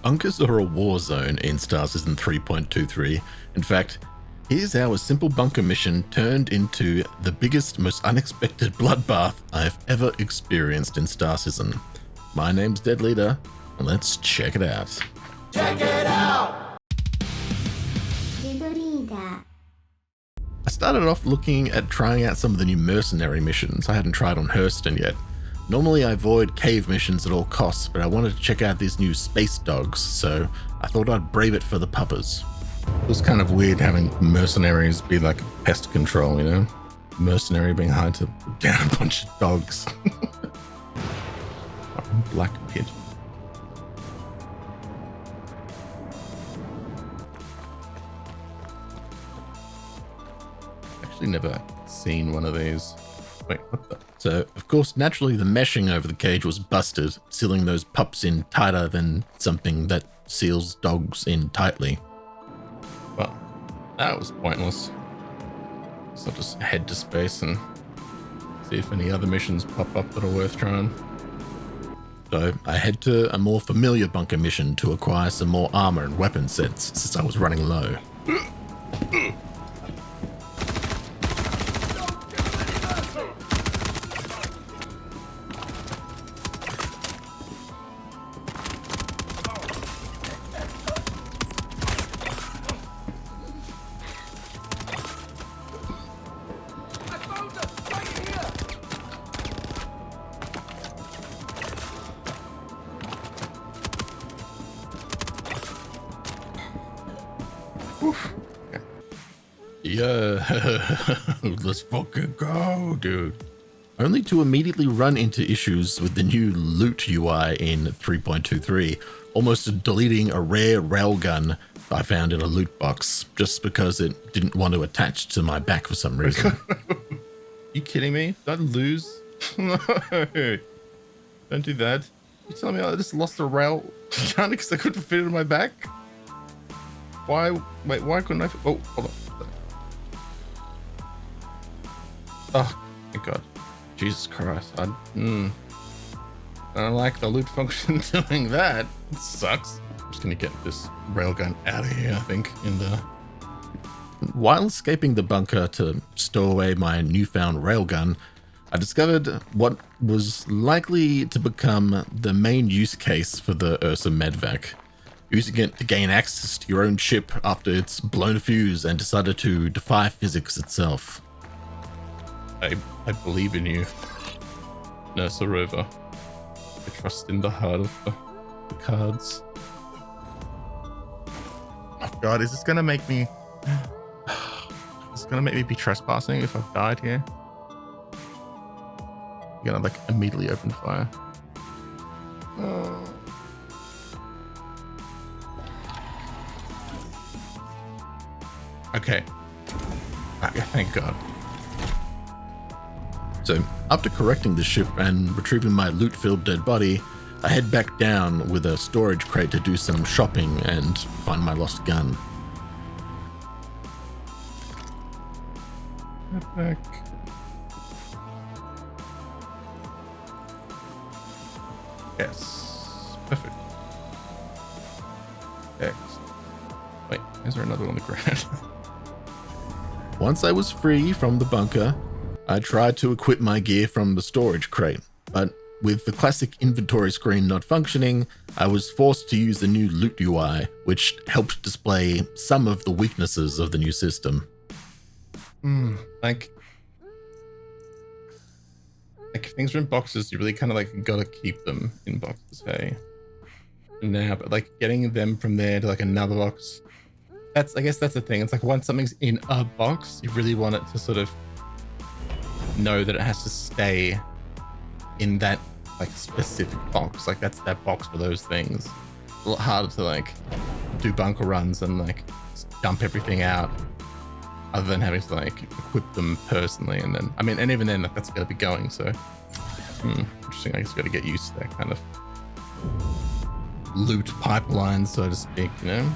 Bunkers are a war zone in Star Citizen 3.23. In fact, here's how a simple bunker mission turned into the biggest, most unexpected bloodbath I've ever experienced in Star Citizen. My name's Dead Leader, and let's check it out. Check it out! I started off looking at trying out some of the new Mercenary missions I hadn't tried on Hurston yet. Normally I avoid cave missions at all costs, but I wanted to check out these new space dogs, so I thought I'd brave it for the puppers. It was kind of weird having mercenaries be like pest control, you know? Mercenary being hired to put down a bunch of dogs. Black pigeon. Actually never seen one of these. Wait, what the? So, of course, naturally the meshing over the cage was busted, sealing those pups in tighter than something that seals dogs in tightly. Well, that was pointless. So I'll just head to space and see if any other missions pop up that are worth trying. So I head to a more familiar bunker mission to acquire some more armor and weapon sets since I was running low. Yeah, let's fucking go, dude. Only to immediately run into issues with the new loot UI in 3.23, almost deleting a rare railgun I found in a loot box just because it didn't want to attach to my back for some reason. You kidding me? Did I lose? No, don't do that. You telling me I just lost a rail gun because I couldn't fit it in my back? Why? Wait, why couldn't I? Oh, hold on. Oh, thank God. Jesus Christ. I don't like the loot function doing that. It sucks. I'm just gonna get this railgun out of here, I think. While escaping the bunker to stow away my newfound railgun, I discovered what was likely to become the main use case for the Ursa Medvac. Using it to gain access to your own ship after it's blown a fuse and decided to defy physics itself. I believe in you, Nursa Rover. I trust in the heart of the cards. Oh God, is this gonna make me... Is this gonna make me be trespassing if I've died here? You're gonna like immediately open fire. Oh. Okay. Okay, thank God. So, after correcting the ship and retrieving my loot-filled dead body, I head back down with a storage crate to do some shopping and find my lost gun. Get back. Yes. Perfect. Excellent. Wait, is there another on the ground? Once I was free from the bunker, I tried to equip my gear from the storage crate, but with the classic inventory screen not functioning, I was forced to use the new loot UI, which helped display some of the weaknesses of the new system. Like if things are in boxes, you really kind of like gotta keep them in boxes, hey? Now, but like getting them from there to like another box, I guess that's the thing. It's like once something's in a box, you really want it to sort of know that it has to stay in that like specific box. Like that's that box for those things. It's a lot harder to like do bunker runs and like dump everything out other than having to like equip them personally. And then, I mean, and even then like, that's gotta be going. So interesting. I guess you gotta get used to that kind of loot pipeline, so to speak, you know?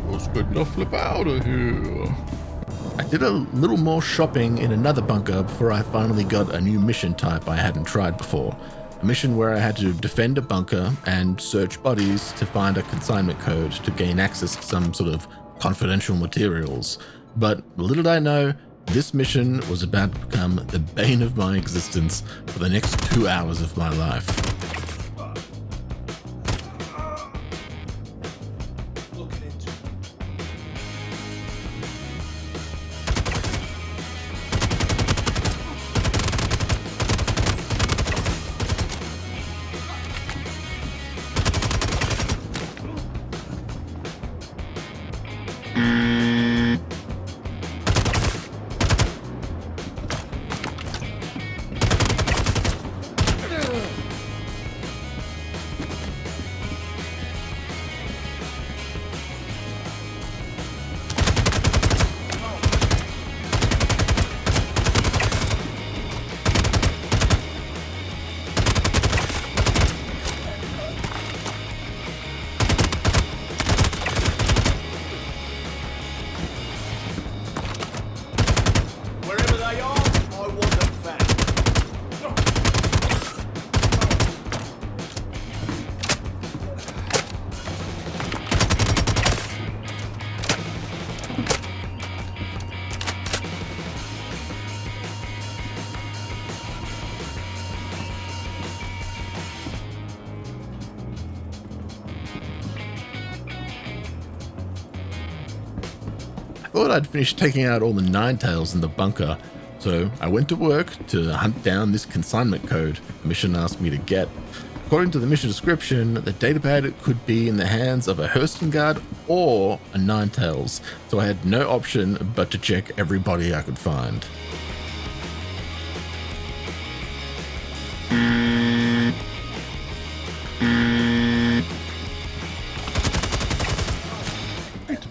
Let's get the flip out of here. I did a little more shopping in another bunker before I finally got a new mission type I hadn't tried before. a mission where I had to defend a bunker and search bodies to find a consignment code to gain access to some sort of confidential materials. But little did I know, this mission was about to become the bane of my existence for the next 2 hours of my life. Wherever they are, I want them back. I thought I'd finished taking out all the Ninetales in the bunker, so I went to work to hunt down this consignment code the mission asked me to get. According to the mission description, the datapad could be in the hands of a Hurston guard or a Ninetales, so I had no option but to check every body I could find.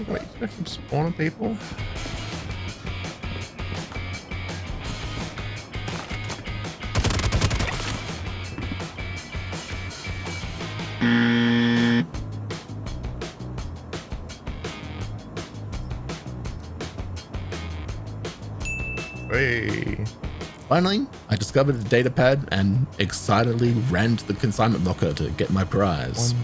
Wait, you got some spawner people? Hey. Finally, I discovered the datapad and excitedly ran to the consignment locker to get my prize.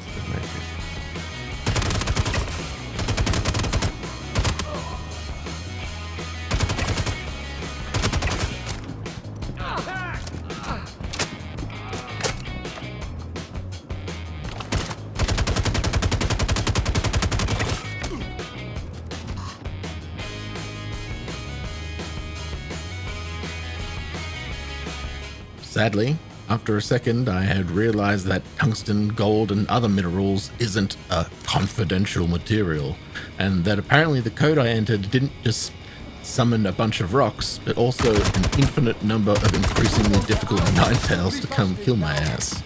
Sadly, after a second, I had realized that tungsten, gold, and other minerals isn't a confidential material, and that apparently the code I entered didn't just summon a bunch of rocks, but also an infinite number of increasingly difficult Ninetales to come kill my ass.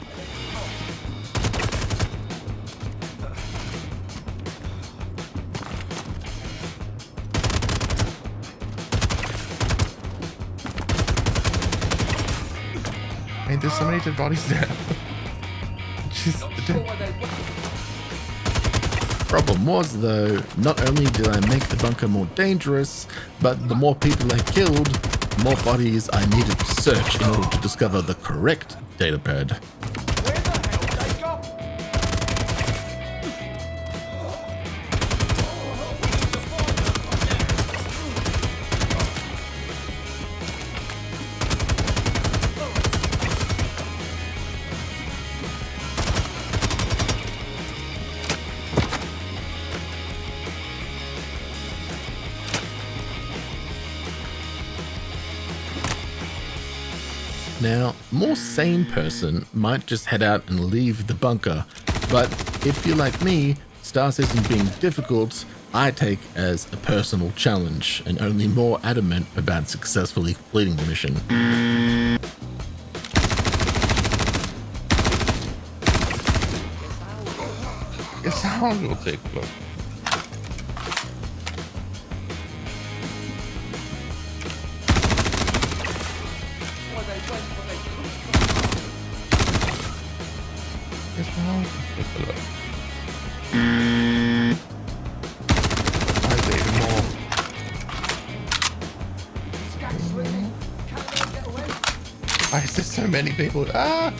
I mean, there's so many dead bodies there. Just Problem was, though, not only did I make the bunker more dangerous, but the more people I killed, the more bodies I needed to search in order to discover the correct datapad. Where the hell they go? Now, a more sane person might just head out and leave the bunker, but if you're like me, Star Citizen being difficult, I take as a personal challenge, and only more adamant about successfully completing the mission. Guess how long it will take. Look. Guess how long it will take. Look. I say even more. Why is there so many people? Ah!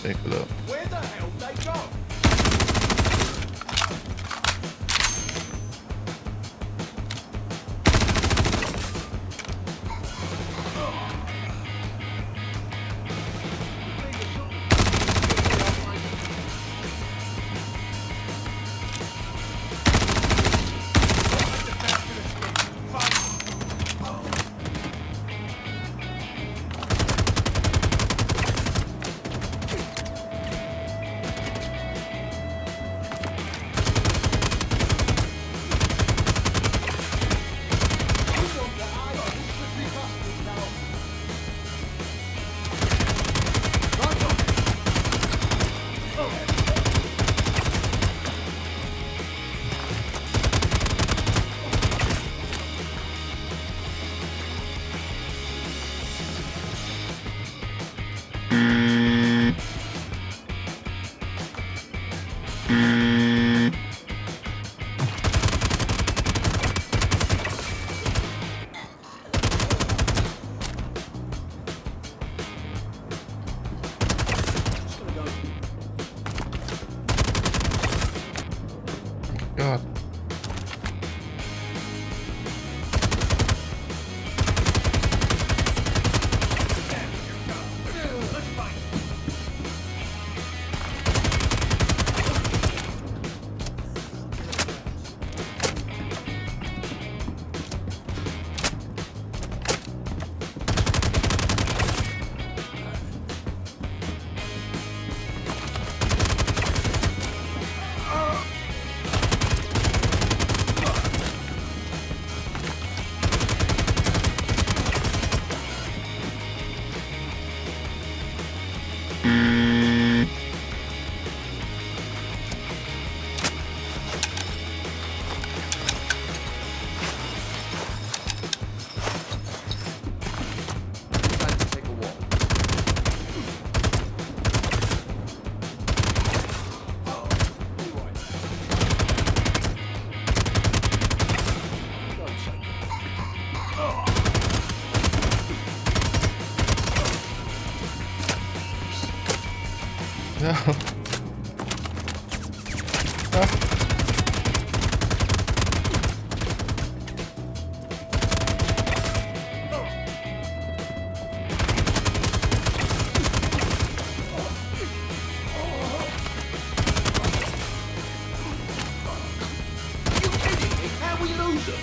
pick it up. Where the hell they go? God. No. How we lose them?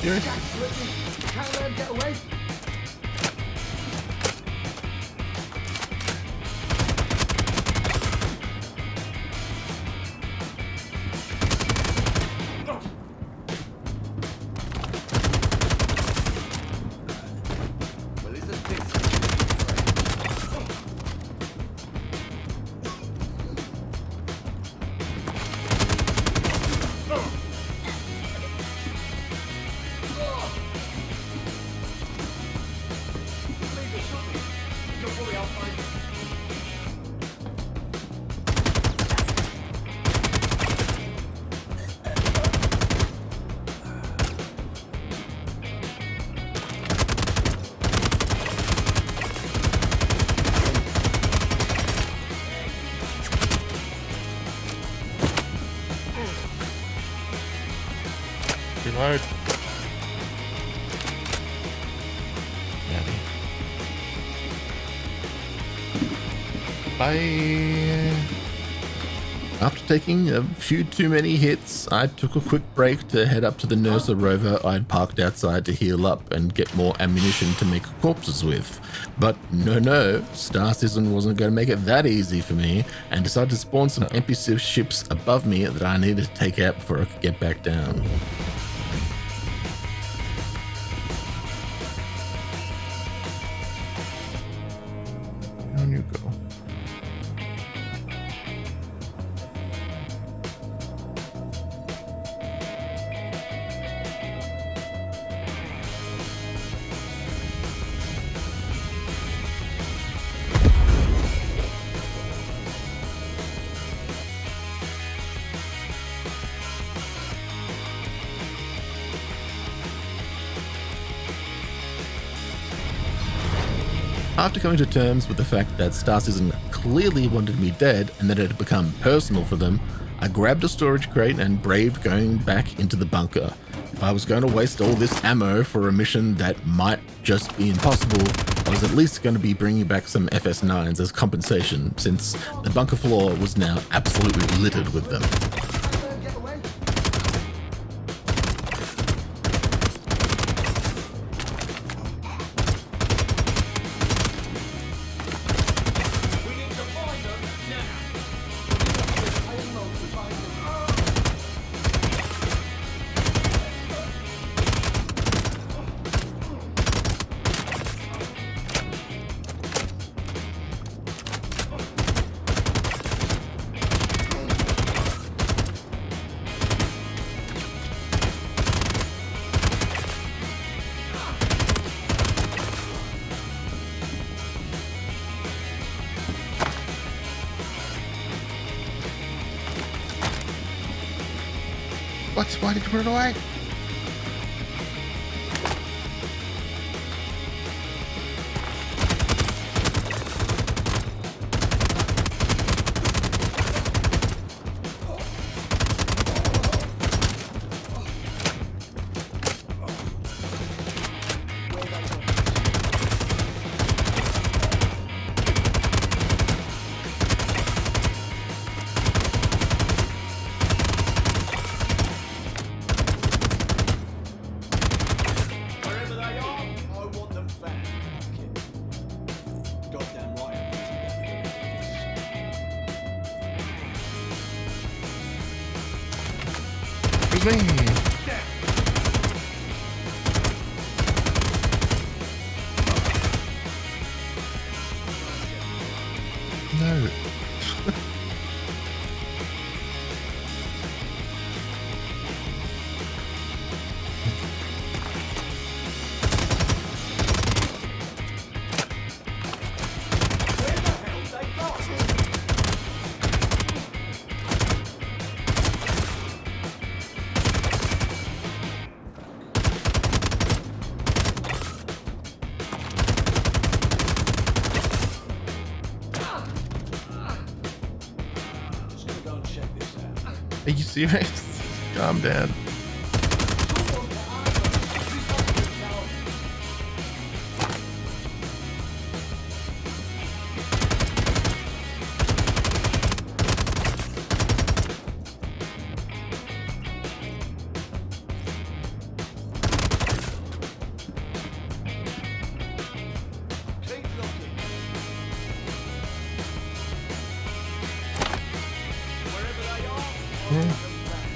Serious? Can't let him get away. Well, isn't this? Don't worry, I'll find it. Reload. Bye. After taking a few too many hits, I took a quick break to head up to the Nursa rover I'd parked outside to heal up and get more ammunition to make corpses with. But no, Star Citizen wasn't going to make it that easy for me, and decided to spawn some empty ships above me that I needed to take out before I could get back down. Down you go. After coming to terms with the fact that Star Citizen clearly wanted me dead and that it had become personal for them, I grabbed a storage crate and braved going back into the bunker. If I was going to waste all this ammo for a mission that might just be impossible, I was at least going to be bringing back some FS9s as compensation, since the bunker floor was now absolutely littered with them. Get away. We need to find them now. I am not to find them. What? Why did you put it away? Wherever they are, I want them found. Goddamn right. Excuse me. No. Where the hell they got? Just gonna go and check this out. Are you serious? Calm down. Keep looking. Wherever they are, I want them found.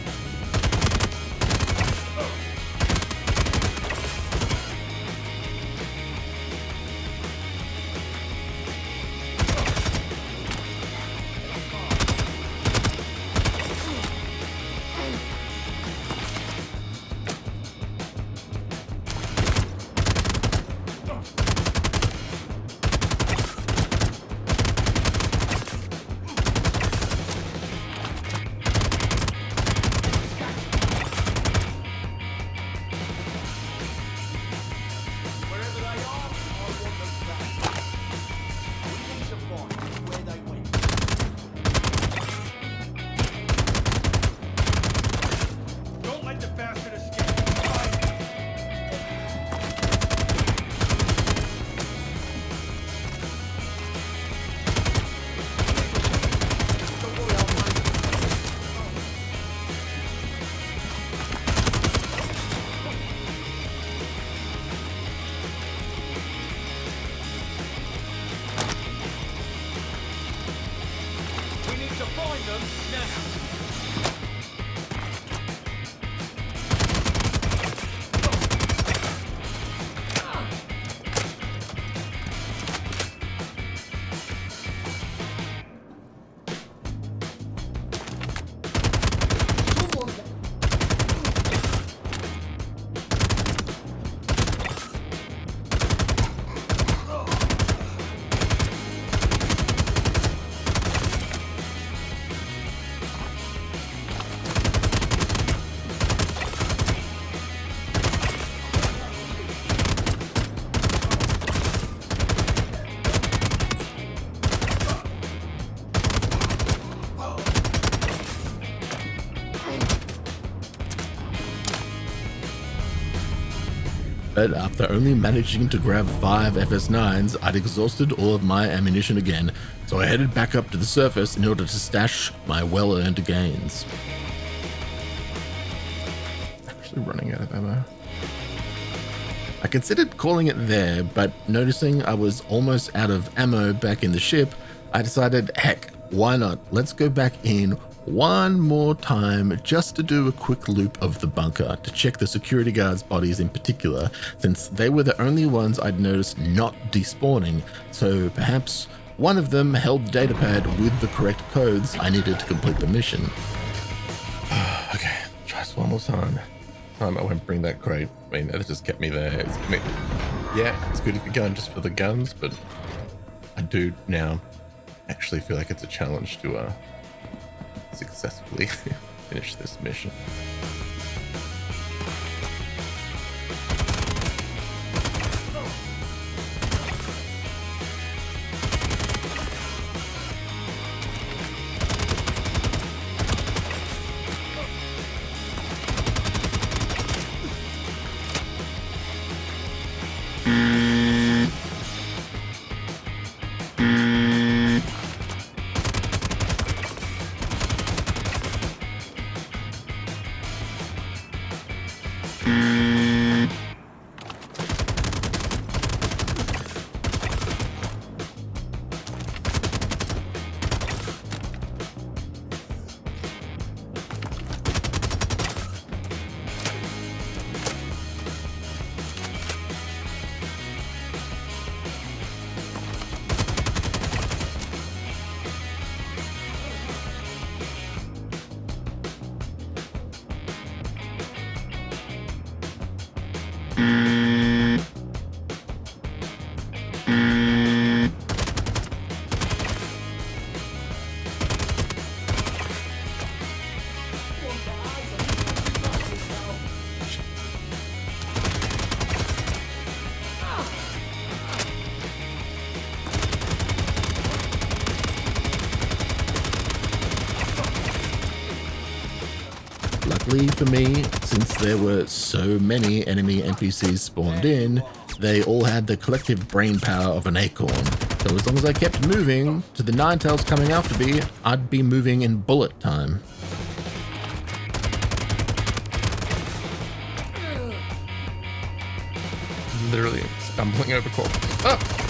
but after only managing to grab 5 FS9s, I'd exhausted all of my ammunition again, so I headed back up to the surface in order to stash my well-earned gains. Actually running out of ammo. I considered calling it there, but noticing I was almost out of ammo back in the ship, I decided, heck, why not? Let's go back in one more time just to do a quick loop of the bunker to check the security guards' bodies in particular, since they were the only ones I'd noticed not despawning, so perhaps one of them held the data pad with the correct codes I needed to complete the mission. Okay, try this one more time. I won't bring that crate. I mean, that just kept me there. Yeah, it's good if you're going just for the guns, but I do now actually feel like it's a challenge to successfully finish this mission. Luckily for me, since there were so many enemy NPCs spawned in, they all had the collective brain power of an acorn. So as long as I kept moving to the Ninetales coming after me, I'd be moving in bullet time. Literally stumbling over corpses. Oh!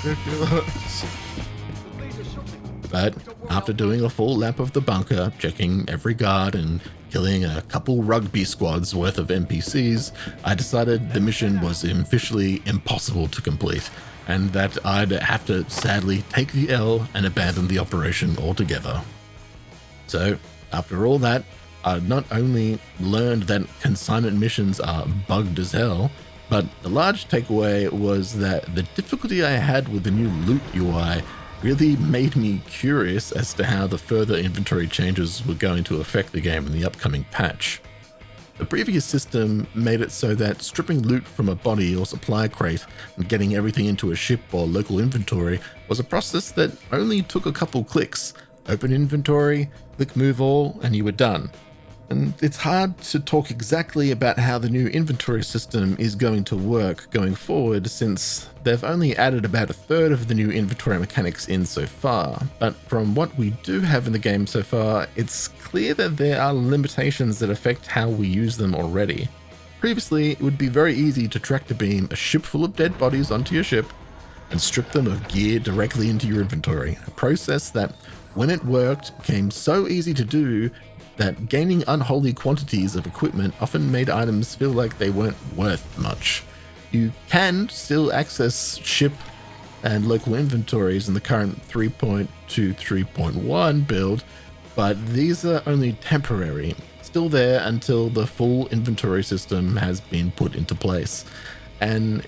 Ridiculous. But after doing a full lap of the bunker, checking every guard and killing a couple rugby squads worth of NPCs, I decided the mission was officially impossible to complete, and that I'd have to sadly take the L and abandon the operation altogether. So, after all that, I not only learned that consignment missions are bugged as hell, but the large takeaway was that the difficulty I had with the new loot UI really made me curious as to how the further inventory changes were going to affect the game in the upcoming patch. The previous system made it so that stripping loot from a body or supply crate and getting everything into a ship or local inventory was a process that only took a couple clicks. Open inventory, click move all, and you were done. And it's hard to talk exactly about how the new inventory system is going to work going forward, since they've only added about a third of the new inventory mechanics in so far. But from what we do have in the game so far, it's clear that there are limitations that affect how we use them already. Previously, it would be very easy to tractor beam a ship full of dead bodies onto your ship and strip them of gear directly into your inventory, a process that, when it worked, became so easy to do that gaining unholy quantities of equipment often made items feel like they weren't worth much. You can still access ship and local inventories in the current 3.2.3.1 build, but these are only temporary, still there until the full inventory system has been put into place. And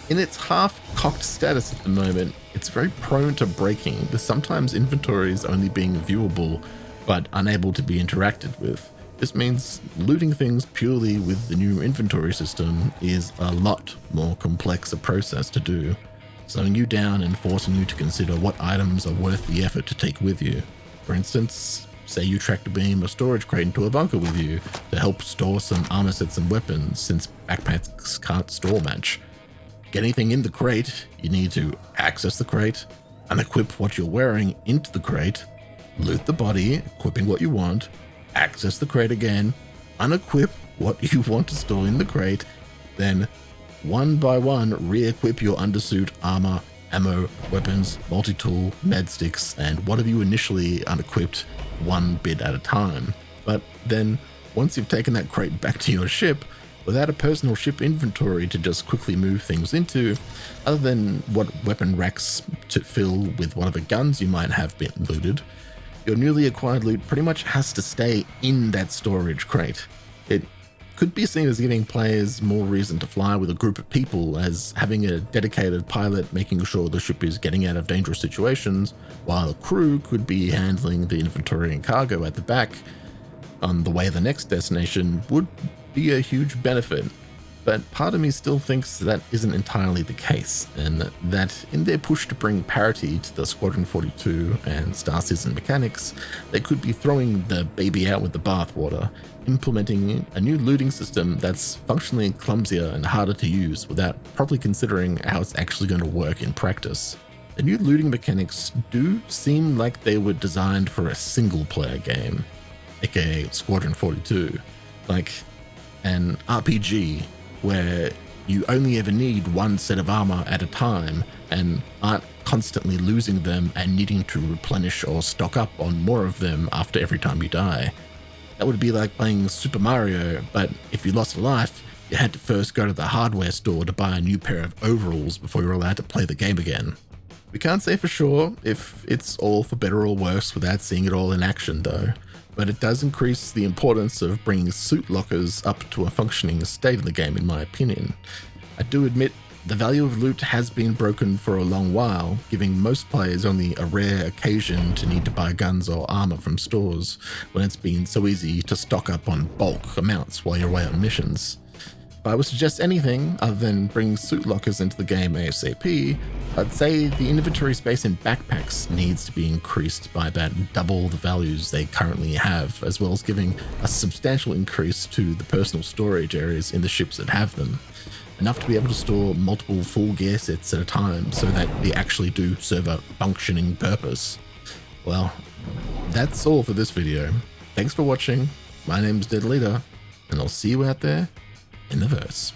in its half-cocked status at the moment, it's very prone to breaking, with sometimes inventories only being viewable but unable to be interacted with. This means looting things purely with the new inventory system is a lot more complex a process to do, slowing you down and forcing you to consider what items are worth the effort to take with you. For instance, say you tractor beam a storage crate into a bunker with you to help store some armor sets and weapons, since backpacks can't store much. Get anything in the crate, you need to access the crate, unequip what you're wearing into the crate, loot the body, equipping what you want, access the crate again, unequip what you want to store in the crate, then one by one re-equip your undersuit, armor, ammo, weapons, multi-tool, med sticks, and whatever you initially unequipped, one bit at a time. But then, once you've taken that crate back to your ship, without a personal ship inventory to just quickly move things into, other than what weapon racks to fill with whatever guns you might have been looted, your newly acquired loot pretty much has to stay in that storage crate. It could be seen as giving players more reason to fly with a group of people, as having a dedicated pilot making sure the ship is getting out of dangerous situations, while a crew could be handling the inventory and cargo at the back on the way to the next destination would be a huge benefit. But part of me still thinks that isn't entirely the case, and that in their push to bring parity to the Squadron 42 and Star Citizen mechanics, they could be throwing the baby out with the bathwater, implementing a new looting system that's functionally clumsier and harder to use without properly considering how it's actually going to work in practice. The new looting mechanics do seem like they were designed for a single-player game, aka Squadron 42, like an RPG where you only ever need one set of armor at a time and aren't constantly losing them and needing to replenish or stock up on more of them after every time you die. That would be like playing Super Mario, but if you lost a life, you had to first go to the hardware store to buy a new pair of overalls before you were allowed to play the game again. We can't say for sure if it's all for better or worse without seeing it all in action though, but it does increase the importance of bringing suit lockers up to a functioning state in the game in my opinion. I do admit the value of loot has been broken for a long while, giving most players only a rare occasion to need to buy guns or armor from stores, when it's been so easy to stock up on bulk amounts while you're away on missions. If I was to suggest anything other than bringing suit lockers into the game ASAP, I'd say the inventory space in backpacks needs to be increased by about double the values they currently have, as well as giving a substantial increase to the personal storage areas in the ships that have them. Enough to be able to store multiple full gear sets at a time so that they actually do serve a functioning purpose. Well, that's all for this video. Thanks for watching. My name's Dead Leader, and I'll see you out there in the verse.